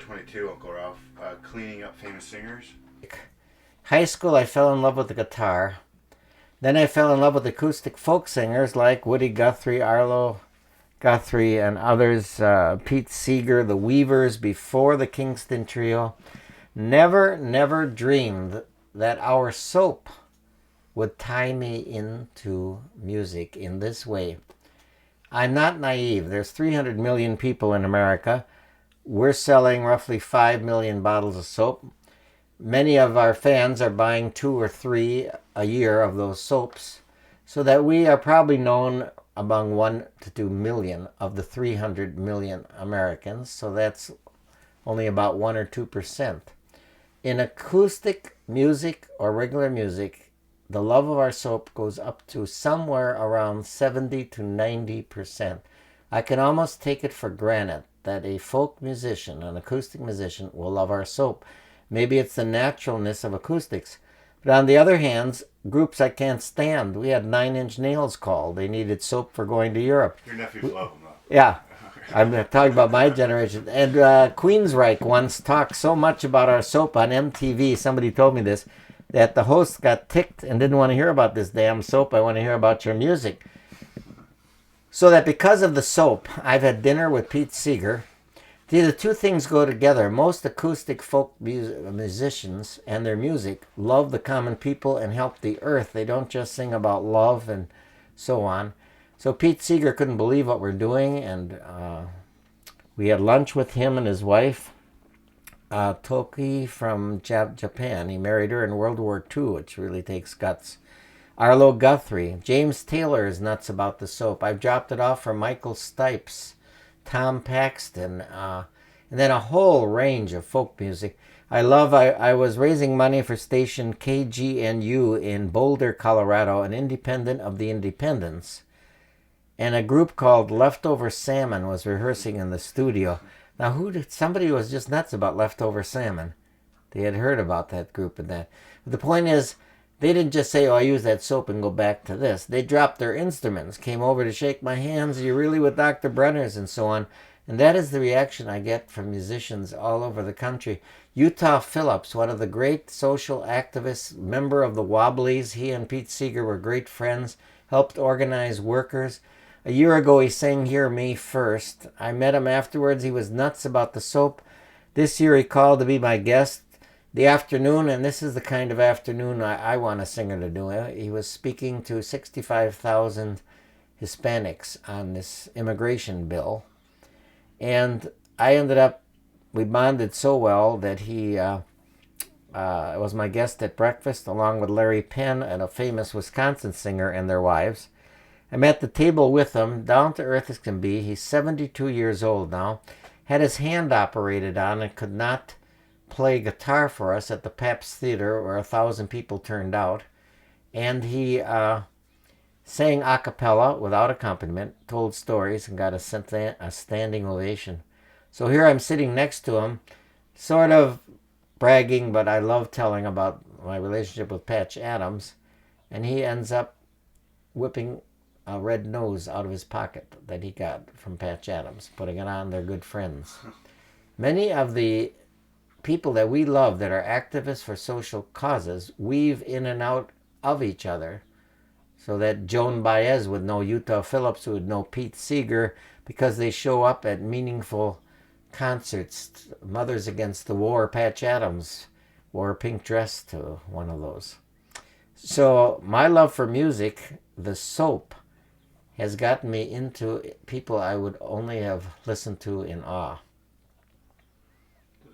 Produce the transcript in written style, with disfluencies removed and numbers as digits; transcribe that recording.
22, Uncle Ralph. Cleaning up famous singers. High school, I fell in love with the guitar. Then I fell in love with acoustic folk singers like Woody Guthrie, Arlo Guthrie, and others, Pete Seeger, the Weavers, before the Kingston Trio. Never dreamed that our soap would tie me into music in this way. I'm not naive. There's 300 million people in America. We're selling roughly 5 million bottles of soap. Many of our fans are buying 2 or 3 a year of those soaps, so that we are probably known among 1 to 2 million of the 300 million Americans. So that's only about 1 or 2%. In acoustic music or regular music, the love of our soap goes up to somewhere around 70 to 90%. I can almost take it for granted that a folk musician, an acoustic musician, will love our soap. Maybe it's the naturalness of acoustics. But on the other hand, groups I can't stand. We had 9 Inch Nails called. They needed soap for going to Europe. Your nephews love them, though. Yeah. I'm talking about my generation. And Queensryche once talked so much about our soap on MTV, somebody told me this, that the host got ticked and didn't want to hear about this damn soap. I want to hear about your music. So that because of the soap, I've had dinner with Pete Seeger. The two things go together. Most acoustic folk musicians and their music love the common people and help the earth. They don't just sing about love and so on. So Pete Seeger couldn't believe what we're doing, and we had lunch with him and his wife, Toki from Japan. He married her in World War II, which really takes guts. Arlo Guthrie. James Taylor is nuts about the soap. I've dropped it off for Michael Stipes, Tom Paxton, and then a whole range of folk music. I was raising money for station KGNU in Boulder, Colorado, an independent of the independents. And a group called Leftover Salmon was rehearsing in the studio. Now, somebody was just nuts about Leftover Salmon. They had heard about that group and that. But the point is, they didn't just say, oh, I use that soap and go back to this. They dropped their instruments, came over to shake my hands. Are you really with Dr. Brenner's and so on? And that is the reaction I get from musicians all over the country. Utah Phillips, one of the great social activists, member of the Wobblies. He and Pete Seeger were great friends, helped organize workers. A year ago, he sang here May 1st. I met him afterwards. He was nuts about the soap. This year, he called to be my guest. The afternoon, and this is the kind of afternoon I want a singer to do. He was speaking to 65,000 Hispanics on this immigration bill. And we bonded so well that he was my guest at breakfast along with Larry Penn and a famous Wisconsin singer and their wives. I'm at the table with him, down to earth as can be. He's 72 years old now, had his hand operated on and could not play guitar for us at the Pabst Theater where 1,000 people turned out. And he sang a cappella without accompaniment, told stories, and got a standing ovation. So here I'm sitting next to him, sort of bragging, but I love telling about my relationship with Patch Adams. And he ends up whipping a red nose out of his pocket that he got from Patch Adams, putting it on. They're good friends. Many of the people that we love that are activists for social causes weave in and out of each other, so that Joan Baez would know Utah Phillips, who would know Pete Seeger, because they show up at meaningful concerts. Mothers Against the War, Patch Adams wore a pink dress to one of those. So my love for music, the soap, has gotten me into people I would only have listened to in awe.